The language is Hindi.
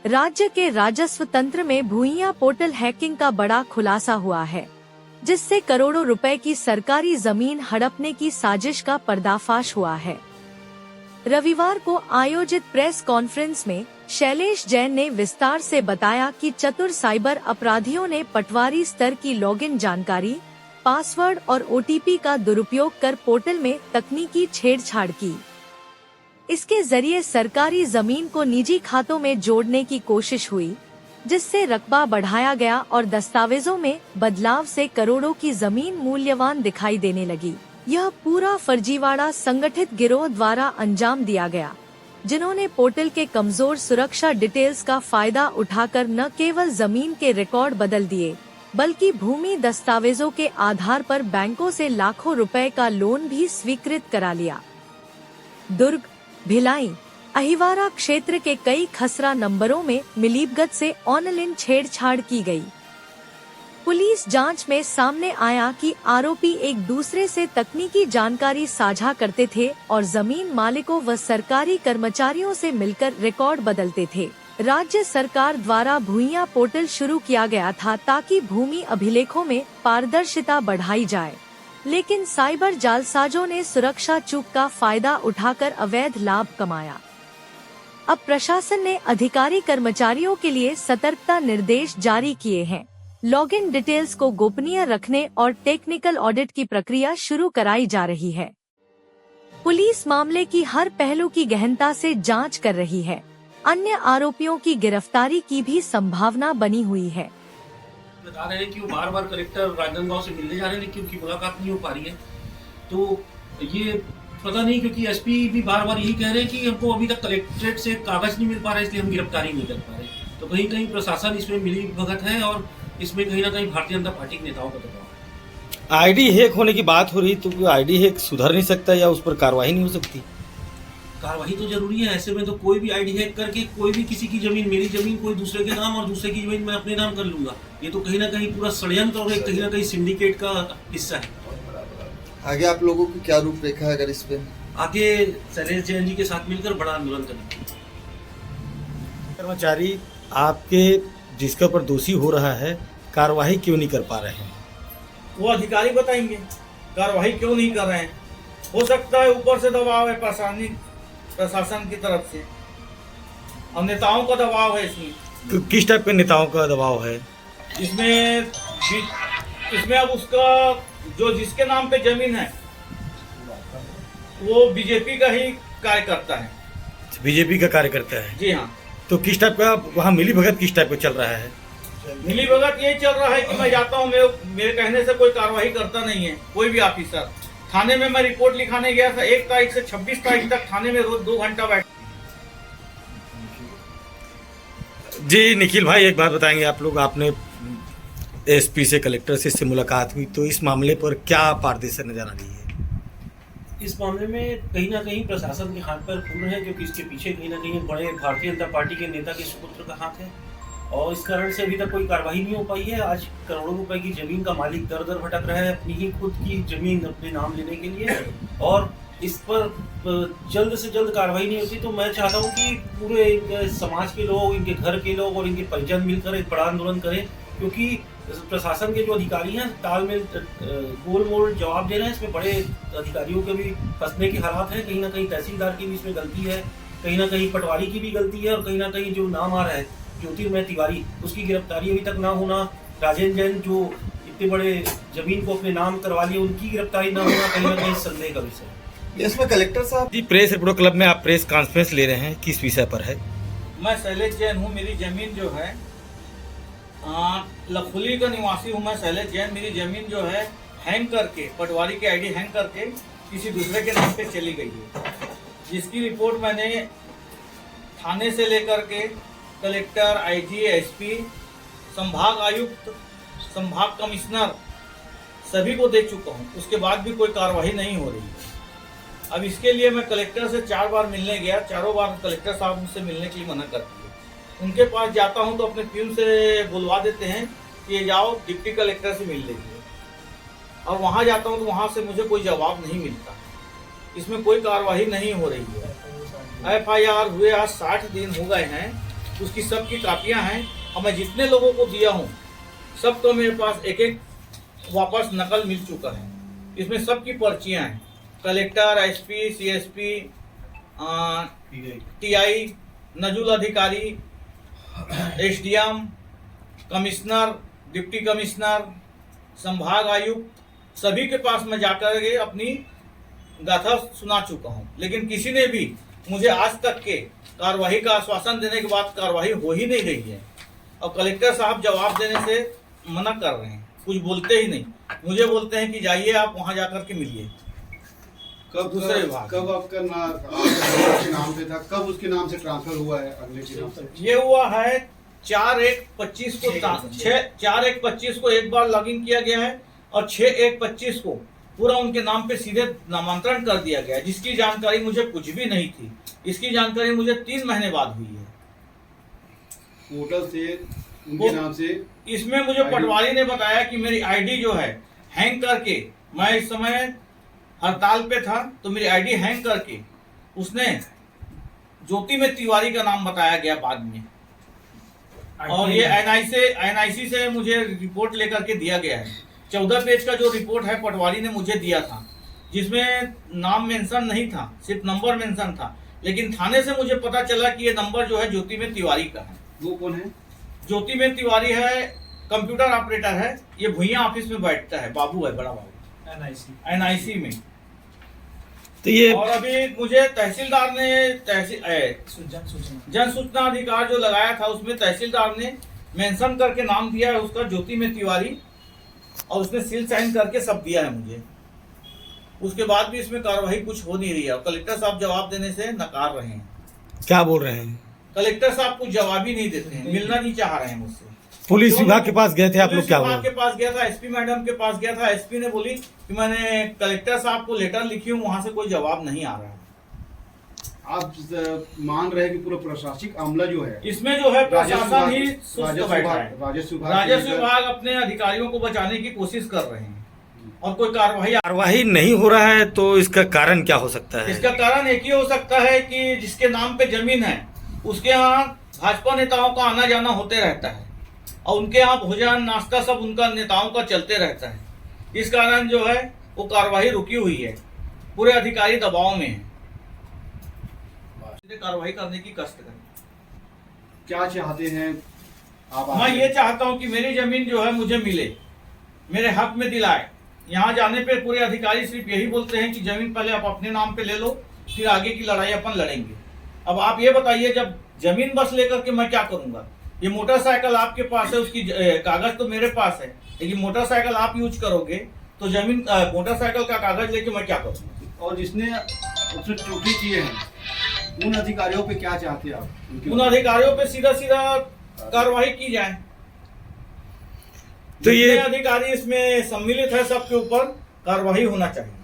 राज्य के राजस्व तंत्र में भूइयां पोर्टल हैकिंग का बड़ा खुलासा हुआ है, जिससे करोड़ों रुपए की सरकारी जमीन हड़पने की साजिश का पर्दाफाश हुआ है। रविवार को आयोजित प्रेस कॉन्फ्रेंस में शैलेश जैन ने विस्तार से बताया कि चतुर साइबर अपराधियों ने पटवारी स्तर की लॉगिन जानकारी, पासवर्ड और ओटीपी का दुरुपयोग कर पोर्टल में तकनीकी छेड़छाड़ की। इसके जरिए सरकारी जमीन को निजी खातों में जोड़ने की कोशिश हुई, जिससे रकबा बढ़ाया गया और दस्तावेजों में बदलाव से करोड़ों की जमीन मूल्यवान दिखाई देने लगी। यह पूरा फर्जीवाड़ा संगठित गिरोह द्वारा अंजाम दिया गया, जिन्होंने पोर्टल के कमजोर सुरक्षा डिटेल्स का फायदा उठाकर न केवल जमीन के रिकॉर्ड बदल दिए, बल्कि भूमि दस्तावेजों के आधार पर बैंकों से लाखों रुपए का लोन भी स्वीकृत करा लिया। दुर्ग, भिलाई, अहिवारा क्षेत्र के कई खसरा नंबरों में मिलीभगत से ऑनलाइन छेड़छाड़ की गई। पुलिस जांच में सामने आया कि आरोपी एक दूसरे से तकनीकी जानकारी साझा करते थे और जमीन मालिकों व सरकारी कर्मचारियों से मिलकर रिकॉर्ड बदलते थे। राज्य सरकार द्वारा भूइयां पोर्टल शुरू किया गया था ताकि भूमि अभिलेखों में पारदर्शिता बढ़ाई जाए, लेकिन साइबर जालसाजों ने सुरक्षा चूक का फायदा उठाकर अवैध लाभ कमाया। अब प्रशासन ने अधिकारी कर्मचारियों के लिए सतर्कता निर्देश जारी किए हैं। लॉगिन डिटेल्स को गोपनीय रखने और टेक्निकल ऑडिट की प्रक्रिया शुरू कराई जा रही है। पुलिस मामले की हर पहलू की गहनता से जांच कर रही है। अन्य आरोपियों की गिरफ्तारी की भी संभावना बनी हुई है। बता रहे हैं कि वो बार-बार कलेक्टर राजनांदगांव से मिलने जा रहे हैं, लेकिन उनकी मुलाकात नहीं हो पा रही है। तो ये पता नहीं, क्योंकि एसपी भी बार-बार यही कह रहे हैं कि हमको अभी तक कलेक्ट्रेट से कागज नहीं मिल पा रहा है, इसलिए हम गिरफ्तारी नहीं कर पा रहे। तो कहीं कहीं प्रशासन इसमें मिली भगत है और इसमें कहीं ना कहीं भारतीय जनता पार्टी के नेताओं का दबाव है। आईडी हैक होने की बात हो रही, तो आईडी हैक सुधर नहीं सकता या उस पर कार्रवाई नहीं हो सकती? कार्रवाई तो जरूरी है। ऐसे में तो कोई भी आईडी हैक करके कोई भी किसी की जमीन, मेरी जमीन कोई दूसरे के नाम और दूसरे की जमीन मैं अपने नाम कर लूंगा। ये तो कहीं ना कहीं पूरा षड्यंत्र और कहीं ना कहीं सिंडिकेट का हिस्सा है। आगे आप लोगों की क्या रूपरेखा है? अगर इस पे आगे शैलेश जैन जी के साथ मिलकर बड़ा आंदोलन करेंगे। कर्मचारी आपके जिसके ऊपर दोषी हो रहा है, कार्रवाई क्यों नहीं कर पा रहे हैं? वो अधिकारी बताएंगे कार्रवाई क्यों नहीं कर रहे हैं। हो सकता है ऊपर से दबाव है, प्रशासन की तरफ से, और नेताओं का दबाव है इसमें। तो किस टाइप के नेताओं का दबाव है इसमें अब उसका जो जिसके नाम पे जमीन है वो बीजेपी का ही कार्यकर्ता है। बीजेपी का कार्यकर्ता है? जी हाँ। तो किस टाइप का वहाँ मिली भगत किस टाइप का चल रहा है? मिली भगत यही चल रहा है कि मैं जाता हूँ, मेरे कहने से कोई कार्रवाई करता नहीं है कोई भी ऑफिसर। थाने में मैं रिपोर्ट लिखाने गया था, 1 तारीख से 26 तारीख तक थाने में रोज 2 घंटा बैठ। जी निखिल भाई, एक बात बताएंगे आप लोग, आपने एसपी से, कलेक्टर से इससे मुलाकात हुई, तो इस मामले पर क्या पारदर्शी नजर आ रही है? इस मामले में कहीं ना कहीं प्रशासन के हाथ पर पूर्ण है, क्योंकि इसके पीछे कहीं ना कहीं बड़े भारतीय जनता पार्टी के नेता के सुपुत्र का हाथ है और इस कारण से अभी तक कोई कार्रवाई नहीं हो पाई है। आज करोड़ों रुपए की जमीन का मालिक दर दर भटक रहा है अपनी ही खुद की जमीन अपने नाम लेने के लिए, और इस पर जल्द से जल्द कार्रवाई नहीं होती। तो मैं चाहता हूँ कि पूरे इनके समाज के लोग, इनके घर के लोग और इनके परिजन मिलकर एक बड़ा आंदोलन करें, क्योंकि प्रशासन के जो अधिकारी हैं तालमेल गोल मोल जवाब दे रहे हैं। इसमें बड़े अधिकारियों के भी फंसने के हालात हैं। कहीं ना कहीं तहसीलदार की भी इसमें गलती है, कहीं ना कहीं पटवारी की भी गलती है, और कहीं ना कहीं जो नाम आ रहा है ज्योतिर्मय तिवारी, उसकी गिरफ्तारी अभी तक ना होना, राजेंद्र जैन जो इतने बड़े जमीन को अपने नाम करवा लिए, उनकी गिरफ्तारी ना होना कहीं ना कहीं संदेह का विषय। इसमें कलेक्टर साहब जी, प्रेस रिपोर्टर क्लब में आप प्रेस कॉन्फ्रेंस ले रहे हैं, किस विषय पर है? मैं शैलेश जैन हूँ, मेरी जमीन जो है लखुली का निवासी हूँ मैं शैलेश जैन। मेरी जमीन जो है हैंग करके, पटवारी की आईडी हैंग करके किसी दूसरे के नाम पे चली गई है, जिसकी रिपोर्ट मैंने थाने से लेकर के कलेक्टर, आईजी, एसपी, संभाग आयुक्त, संभाग कमिश्नर सभी को दे चुका हूँ। उसके बाद भी कोई कार्रवाई नहीं हो रही है। अब इसके लिए मैं कलेक्टर से 4 बार मिलने गया, चारों बार कलेक्टर साहब मुझसे मिलने के लिए मना करती है। उनके पास जाता हूं तो अपने प्यून से बुलवा देते हैं कि ये जाओ डिप्टी कलेक्टर से मिल लीजिए, और वहां जाता हूं तो वहां से मुझे कोई जवाब नहीं मिलता। इसमें कोई कार्रवाई नहीं हो रही है। FIR हुए आज 60 दिन हो गए हैं, उसकी सबकी कापियां हैं और मैं जितने लोगों को दिया हूँ सबको मेरे पास एक एक वापस नकल मिल चुका है। इसमें सबकी पर्चियां हैं, कलेक्टर, एसपी, सीएसपी, टीआई, नजुल अधिकारी, एसडीएम, कमिश्नर, डिप्टी कमिश्नर, संभाग आयुक्त, सभी के पास मैं जाकर के अपनी गाथा सुना चुका हूं, लेकिन किसी ने भी मुझे आज तक के कार्रवाई का आश्वासन देने के बाद कार्रवाई हो ही नहीं रही है। और कलेक्टर साहब जवाब देने से मना कर रहे हैं, कुछ बोलते ही नहीं। मुझे बोलते हैं कि जाइए आप वहां जाकर के मिलिए। दूसरे विभाग कब आपका आपके नाम पे था, कब उसके नाम से ट्रांसफर हुआ है अगले के नाम से? ये हुआ है 4/1/25 को 4/1/25 को एक बार लॉगिन किया गया है और 6/1/25 को पूरा उनके नाम पे सीधे नामांतरण कर दिया गया है, जिसकी जानकारी मुझे कुछ भी नहीं थी। इसकी जानकारी मुझे 3 महीने बाद हुई है। पोर्टल से उनके नाम से इसमें मुझे पटवारी ने बताया कि मेरी आईडी जो है हैंग करके, मैं इस समय हड़ताल पे था तो मेरी आईडी हैंग करके उसने ज्योति में तिवारी का नाम बताया गया बाद में, और ये एनआईसी से मुझे रिपोर्ट लेकर के दिया गया है। 14 पेज का जो रिपोर्ट है पटवारी ने मुझे दिया था, जिसमें नाम मेंशन नहीं था, सिर्फ नंबर मेंशन था। लेकिन थाने से मुझे पता चला कि ये नंबर जो है ज्योति में तिवारी का है। वो कौन है? ज्योति में तिवारी है, कंप्यूटर ऑपरेटर है, ये भुइयां ऑफिस में बैठता है, बाबू है, बड़ा बाबू एनआईसी में। तो ये और अभी मुझे तहसीलदार ने जन सूचना अधिकार जो लगाया था उसमें तहसीलदार ने मेंशन करके नाम दिया है उसका, ज्योति में तिवारी, और उसने सील साइन करके सब दिया है मुझे। उसके बाद भी इसमें कार्रवाई कुछ हो नहीं रही है। कलेक्टर साहब जवाब देने से नकार रहे हैं। क्या बोल रहे हैं? कलेक्टर साहब कुछ जवाब ही नहीं देते हैं, मिलना नहीं चाह रहे हैं मुझसे। पुलिस विभाग के पास गए थे आप लोग, क्या पुलिस बोले? विभाग के पास गया था, एसपी मैडम के पास गया था। एसपी ने बोली कि मैंने कलेक्टर साहब को लेटर लिखी हूँ, वहां से कोई जवाब नहीं आ रहा है। आप मान रहे हैं कि पूरा प्रशासनिक अमला जो है इसमें जो है प्रशासन ही सुस्त बैठा है। राजस्व विभाग अपने अधिकारियों को बचाने की कोशिश कर रहे हैं और कोई कार्रवाई नहीं हो रहा है, तो इसका कारण क्या हो सकता है? इसका कारण एक ही हो सकता है कि जिसके नाम पे जमीन है उसके यहाँ भाजपा नेताओं का आना जाना होते रहता है और उनके यहाँ भोजन नाश्ता सब उनका नेताओं का चलते रहता है। इस कारण जो है वो कार्रवाई रुकी हुई है, पूरे अधिकारी दबाव में है। कार्रवाई करने की कष्ट करें। क्या चाहते हैं आप? मैं ये चाहता हूँ कि मेरी जमीन जो है मुझे मिले, मेरे हक में दिलाए। यहाँ जाने पे पूरे अधिकारी सिर्फ यही बोलते हैं कि जमीन पहले आप अपने नाम पे ले लो, फिर आगे की लड़ाई अपन लड़ेंगे। अब आप ये बताइए, जब जमीन बस लेकर के मैं क्या करूंगा? ये मोटरसाइकिल आपके पास है, उसकी कागज तो मेरे पास है, लेकिन मोटरसाइकिल आप यूज करोगे तो जमीन मोटरसाइकिल का कागज लेके मैं क्या करूँगा? और जिसने उसने त्रुटि किए हैं उन अधिकारियों पे क्या चाहते हैं आप? उन अधिकारियों पे सीधा सीधा कार्रवाई की जाए। तो ये अधिकारी इसमें सम्मिलित है सबके ऊपर कार्रवाई होना चाहिए।